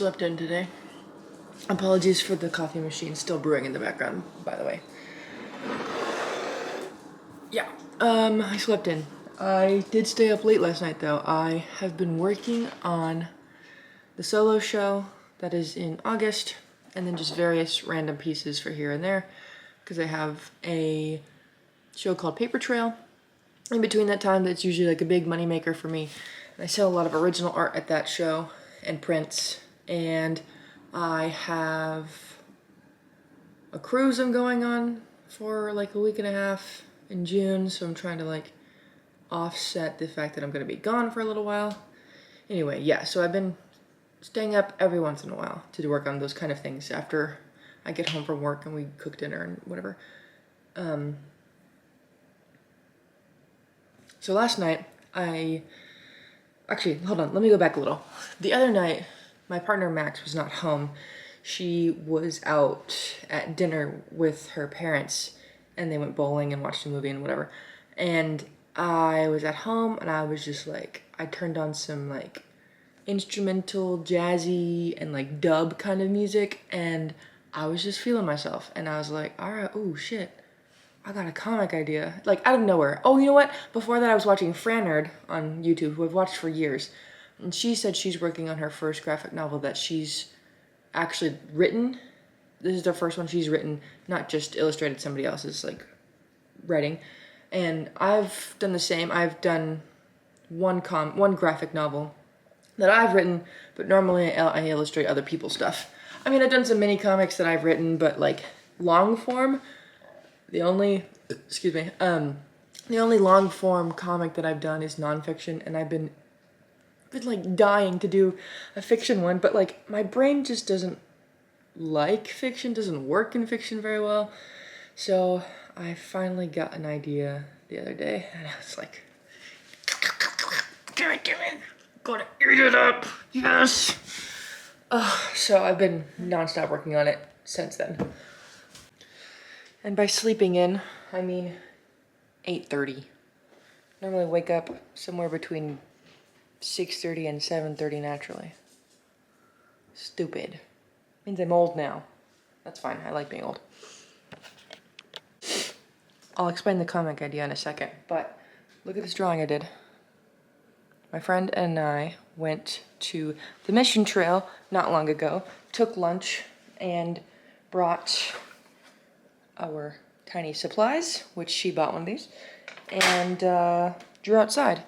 slept in today. Apologies for the coffee machine still brewing in the background, by the way. Yeah, I slept in. I did stay up late last night though. I have been working on the solo show that is in August, and then just various random pieces for here and there, because I have a show called Paper Trail. In between that time, that's usually like a big moneymaker for me. And I sell a lot of original art at that show and prints, and I have a cruise I'm going on for like a week and a half in June, so I'm trying to like offset the fact that I'm gonna be gone for a little while. Anyway, yeah, so I've been staying up every once in a while to work on those kind of things after I get home from work and we cook dinner and whatever. So last night, actually, hold on, let me go back a little. The other night, my partner Max was not home. She was out at dinner with her parents, and they went bowling and watched a movie and whatever. And I was at home, and I was just like, I turned on some like instrumental, jazzy, and like dub kind of music, and I was just feeling myself. And I was like, all right, oh shit, I got a comic idea, like out of nowhere. Oh, you know what? Before that, I was watching Frannerd on YouTube, who I've watched for years. And she said she's working on her first graphic novel that she's actually written. This is the first one she's written, not just illustrated somebody else's like writing. And I've done the same. I've done one graphic novel that I've written, but normally I illustrate other people's stuff. I mean, I've done some mini comics that I've written, but like long form, the only long form comic that I've done is nonfiction, and I've been like dying to do a fiction one, but like my brain just doesn't like fiction, doesn't work in fiction very well. So I finally got an idea the other day, and I was like, give it, gonna eat it up, yes. So I've been nonstop working on it since then. And by sleeping in, I mean 8:30. Normally wake up somewhere between 6:30 and 7:30 naturally. Stupid. Means I'm old now. That's fine, I like being old. I'll explain the comic idea in a second, but look at this drawing I did. My friend and I went to the Mission Trail not long ago, took lunch, and brought our tiny supplies, which she bought one of these, and drew outside.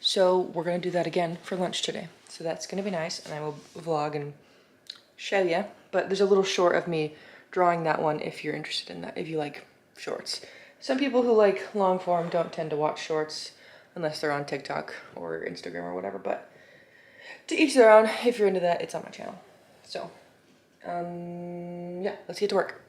So we're gonna do that again for lunch today. So that's gonna be nice, and I will vlog and show you. But there's a little short of me drawing that one if you're interested in that, if you like shorts. Some people who like long form don't tend to watch shorts unless they're on TikTok or Instagram or whatever, but to each their own. If you're into that, it's on my channel. So, yeah, let's get to work.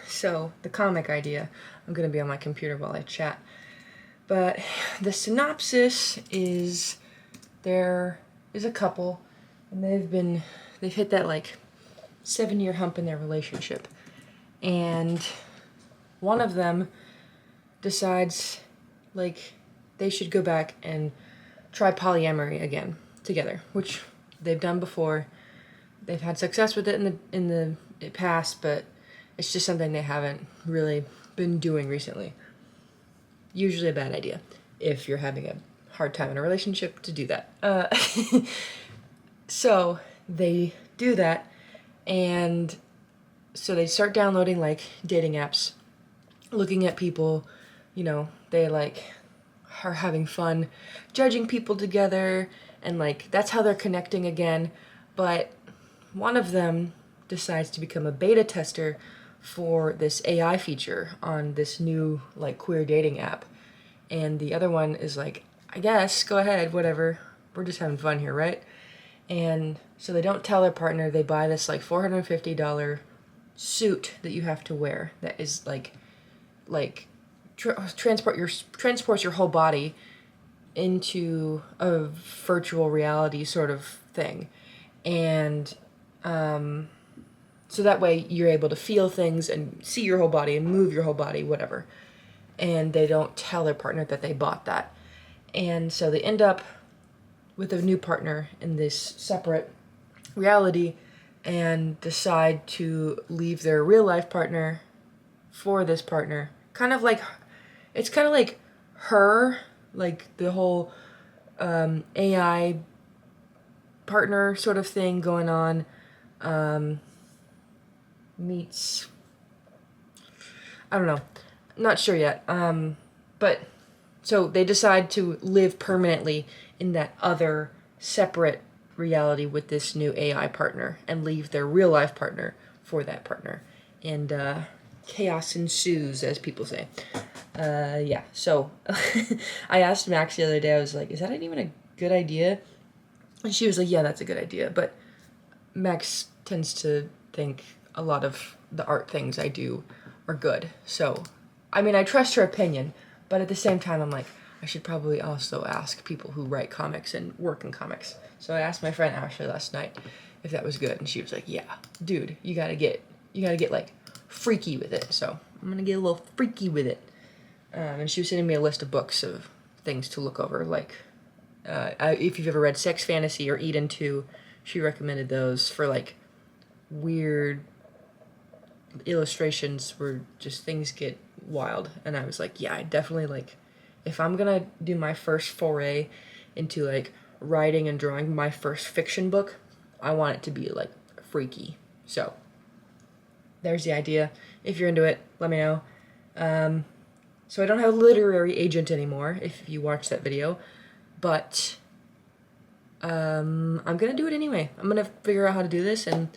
So, the comic idea, I'm gonna be on my computer while I chat, but the synopsis is there is a couple, and they've hit that like 7-year hump in their relationship, and one of them decides like they should go back and try polyamory again together, which they've done before. They've had success with it in the past, but it's just something they haven't really been doing recently. Usually a bad idea if you're having a hard time in a relationship to do that. So they do that, and so they start downloading like dating apps, looking at people, you know, they like are having fun judging people together, and like that's how they're connecting again. But one of them decides to become a beta tester for this AI feature on this new like queer dating app, and the other one is like, I guess go ahead, whatever, we're just having fun here, right? And so they don't tell their partner. They buy this like $450 suit that you have to wear that is transports your whole body into a virtual reality sort of thing, and so that way you're able to feel things and see your whole body and move your whole body, whatever. and they don't tell their partner that they bought that. And so they end up with a new partner in this separate reality and decide to leave their real life partner for this partner. It's kind of like Her, like the whole AI partner sort of thing going on, meets, I don't know, not sure yet, but so they decide to live permanently in that other separate reality with this new AI partner and leave their real life partner for that partner. And chaos ensues, as people say. Yeah, so I asked Max the other day, I was like, is that even a good idea? And she was like, yeah, that's a good idea. But Max tends to think a lot of the art things I do are good. So, I mean, I trust her opinion, but at the same time, I'm like, I should probably also ask people who write comics and work in comics. So I asked my friend Ashley last night if that was good, and she was like, yeah, dude, you gotta get like freaky with it. So I'm gonna get a little freaky with it. And she was sending me a list of books of things to look over, like if you've ever read Sex Fantasy or Eden 2, she recommended those for like weird illustrations where just things get wild. And I was like, yeah, I definitely like, if I'm gonna do my first foray into like writing and drawing my first fiction book, I want it to be like freaky. So there's the idea. If you're into it, let me know. So I don't have a literary agent anymore, if you watch that video, but I'm gonna do it anyway. I'm gonna figure out how to do this and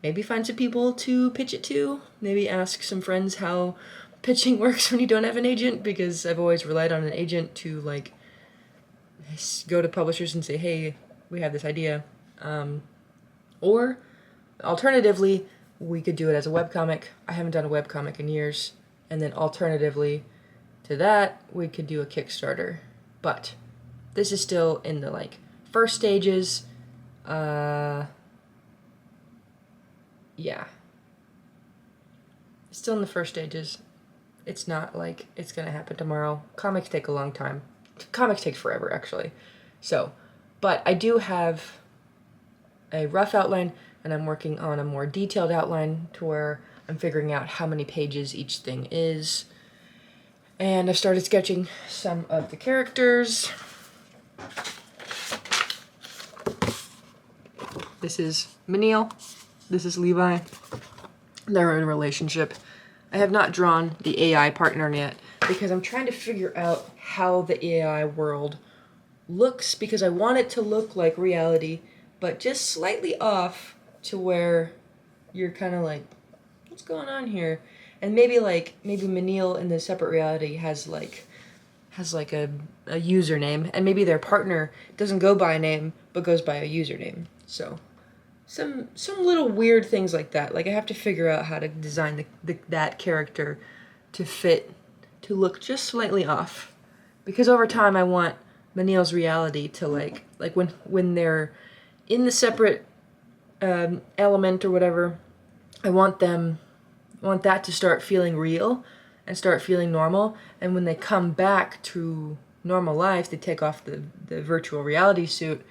maybe find some people to pitch it to. Maybe ask some friends how pitching works when you don't have an agent, because I've always relied on an agent to like go to publishers and say, hey, we have this idea. Or alternatively, we could do it as a webcomic. I haven't done a webcomic in years. And then alternatively to that, we could do a Kickstarter. But this is still in the like first stages. Yeah. It's still in the first stages. It's not like it's gonna happen tomorrow. Comics take a long time. Comics take forever, actually. So, but I do have a rough outline, and I'm working on a more detailed outline to where I'm figuring out how many pages each thing is. And I started sketching some of the characters. This is Manil. This is Levi. They're in a relationship. I have not drawn the AI partner yet because I'm trying to figure out how the AI world looks, because I want it to look like reality, but just slightly off to where you're kind of like, what's going on here? And maybe Manil in the separate reality has like a username, and maybe their partner doesn't go by a name but goes by a username. So some little weird things like that. Like I have to figure out how to design that character to fit, to look just slightly off, because over time I want Manil's reality to like when they're in the separate element or whatever, I want that to start feeling real and start feeling normal. And when they come back to normal life, they take off the virtual reality suit,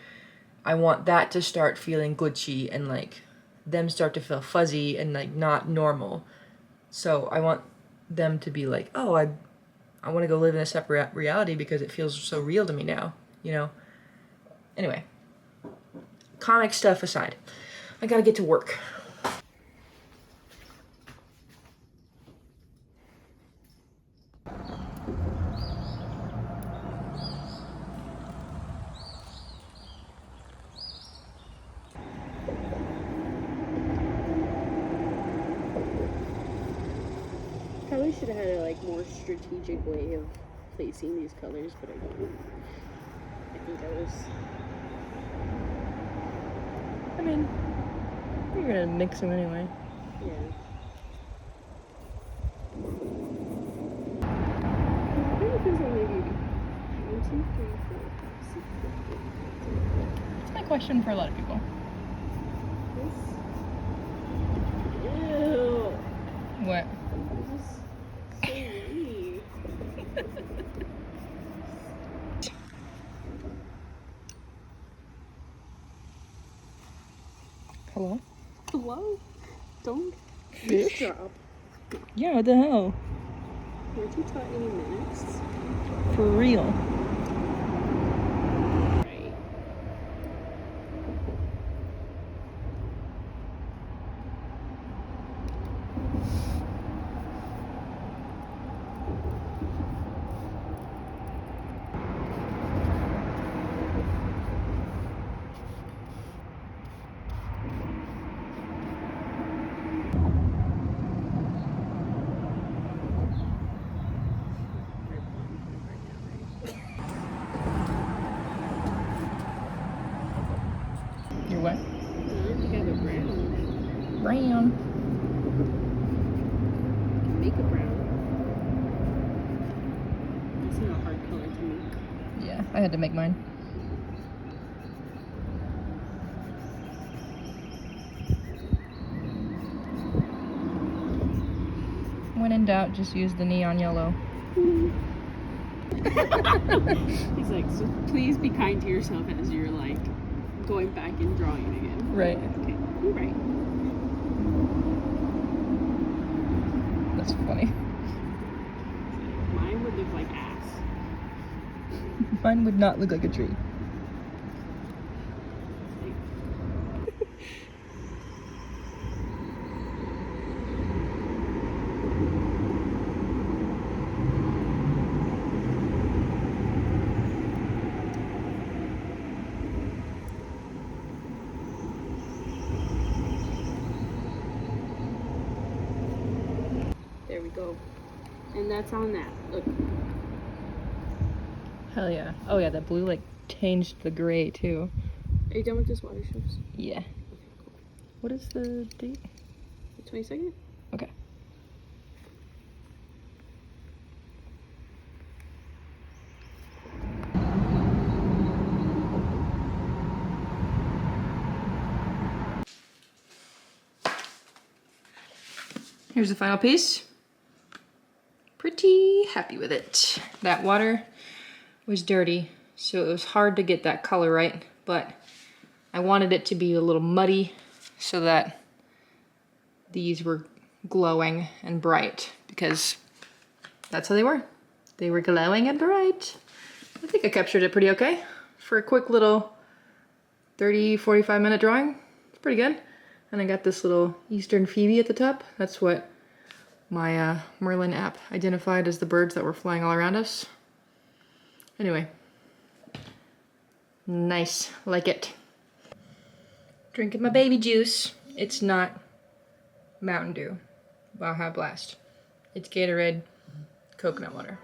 I want that to start feeling glitchy and like them start to feel fuzzy and like not normal. So I want them to be like, oh, I want to go live in a separate reality because it feels so real to me now, you know? Anyway, comic stuff aside, I gotta get to work. Probably should have had a like more strategic way of placing these colors, but I didn't. I think I was. I mean, you're gonna mix them anyway. Yeah. I think it feels like maybe 1, 2, 3, 4, 5, 6, 7, 8, 9, 10. That's my question for a lot of people. Ew. What? This is so weird. Don't Fish? drop. Yeah, what the hell? Weren't you taught any minutes? For real. Right. You're what? You got a brown. Brown. Make a brown. That's not a hard color to make. Yeah, I had to make mine. When in doubt, just use the neon yellow. He's like, so please be kind to yourself as you're like going back and drawing it again. Right. Okay, you're right. That's funny. Mine would look like ass. Mine would not look like a tree. There we go. And that's on that. Look. Hell yeah. Oh yeah, that blue like changed the gray too. Are you done with this water shows? Yeah. What is the date? The 22nd? Okay. Here's the final piece. Pretty happy with it. That water was dirty, so it was hard to get that color right, but I wanted it to be a little muddy so that these were glowing and bright, because that's how they were. They were glowing and bright. I think I captured it pretty okay for a quick little 30-45 minute drawing. It's pretty good. And I got this little Eastern Phoebe at the top. That's what my Merlin app identified as the birds that were flying all around us. Anyway, nice, like it. Drinking my baby juice. It's not Mountain Dew, Baja Blast. It's Gatorade coconut water.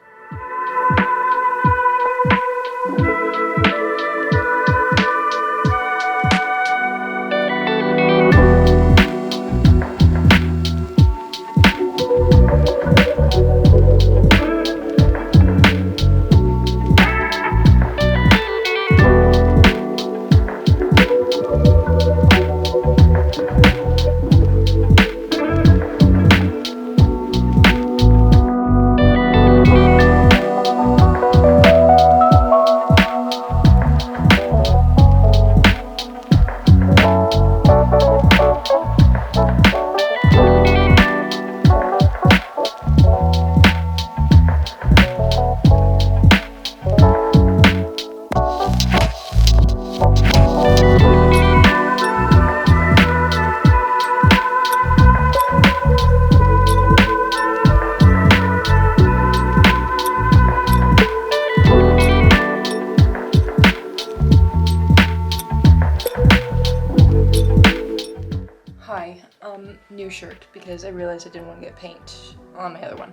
New shirt because I realized I didn't want to get paint on my other one.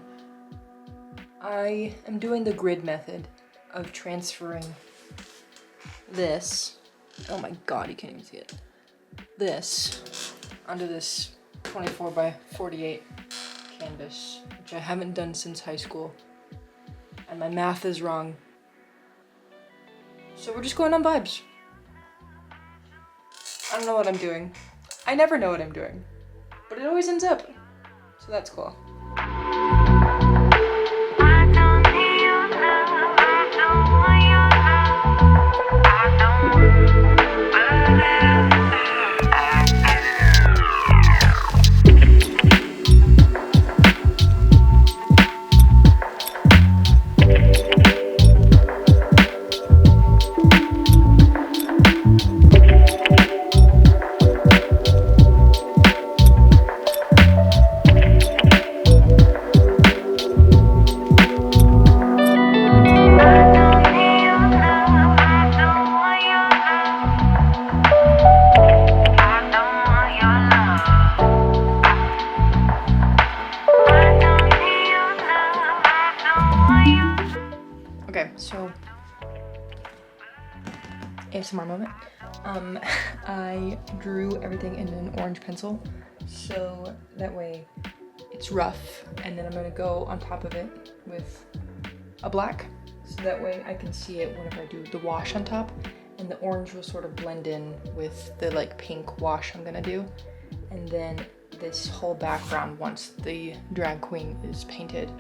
I am doing the grid method of transferring this, oh my god, you can't even see it, this onto this 24 by 48 canvas, which I haven't done since high school, and my math is wrong. So we're just going on vibes. I don't know what I'm doing. I never know what I'm doing. But it always ends up. So that's cool. ASMR moment. I drew everything in an orange pencil, so that way it's rough, and then I'm gonna go on top of it with a black, so that way I can see it whenever I do the wash on top, and the orange will sort of blend in with the like pink wash I'm gonna do. And then this whole background, once the drag queen is painted,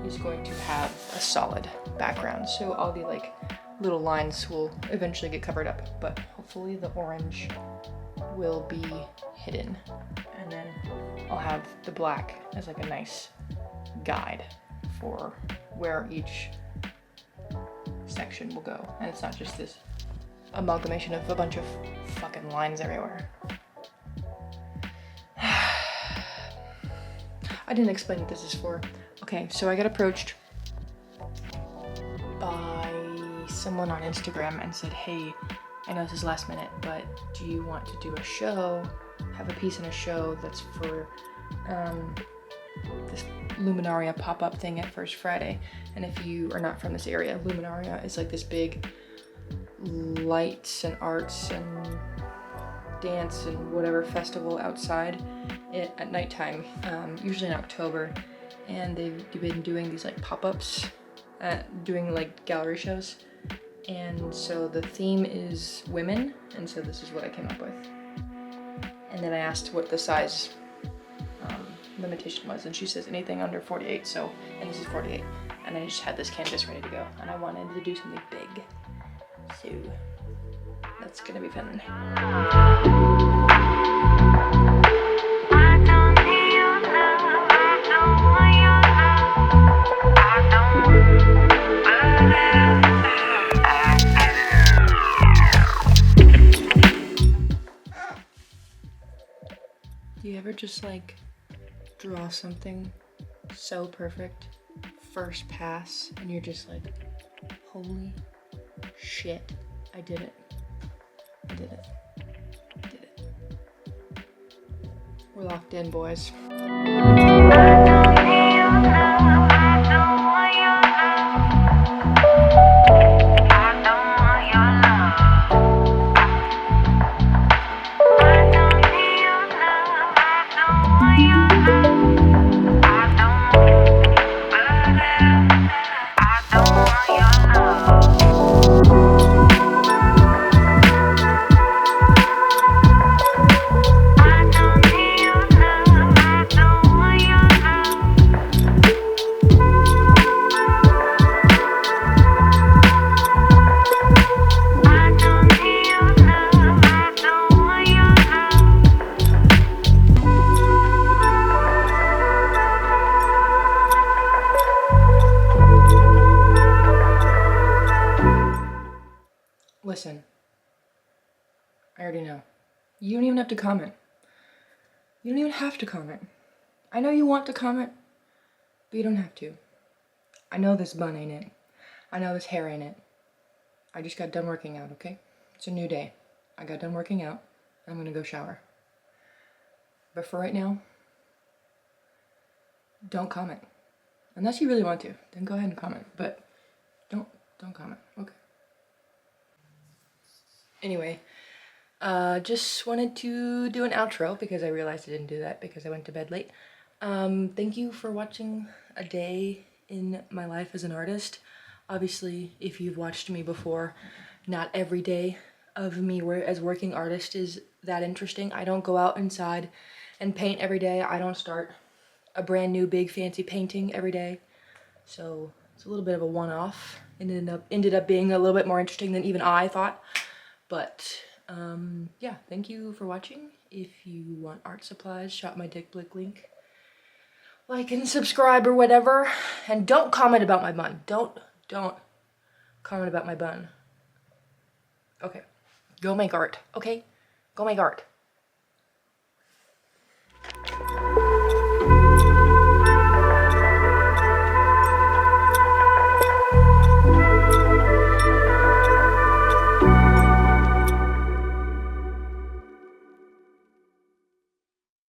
is going to have a solid background. So all the like little lines will eventually get covered up, but hopefully the orange will be hidden. And then I'll have the black as like a nice guide for where each section will go. And it's not just this amalgamation of a bunch of fucking lines everywhere. I didn't explain what this is for. Okay, so I got approached by someone on Instagram and said, hey, I know this is last minute, but do you want to do a show, have a piece in a show that's for this Luminaria pop-up thing at First Friday? And if you are not from this area, Luminaria is like this big lights and arts and dance and whatever festival outside at nighttime, usually in October. And they've been doing these like pop-ups, doing like gallery shows. And so the theme is women, and so this is what I came up with. And then I asked what the size limitation was, and she says anything under 48, so, and this is 48. And I just had this canvas ready to go, and I wanted to do something big. So that's gonna be fun. Do you ever just like draw something so perfect, first pass, and you're just like, holy shit, I did it. I did it. I did it. We're locked in, boys. Listen, I already know. You don't even have to comment. You don't even have to comment. I know you want to comment, but you don't have to. I know this bun ain't it. I know this hair ain't it. I just got done working out, okay? It's a new day. I got done working out. I'm gonna go shower. But for right now, don't comment. Unless you really want to, then go ahead and comment. But don't comment, okay? Anyway, just wanted to do an outro because I realized I didn't do that because I went to bed late. Thank you for watching a day in my life as an artist. Obviously, if you've watched me before, not every day of me as working artist is that interesting. I don't go out inside and paint every day. I don't start a brand new big fancy painting every day. So it's a little bit of a one-off. It ended up being a little bit more interesting than even I thought. But yeah, thank you for watching. If you want art supplies, shop my dick blick link. Like and subscribe or whatever. And don't comment about my bun. Don't comment about my bun. Okay. Go make art, okay? Go make art.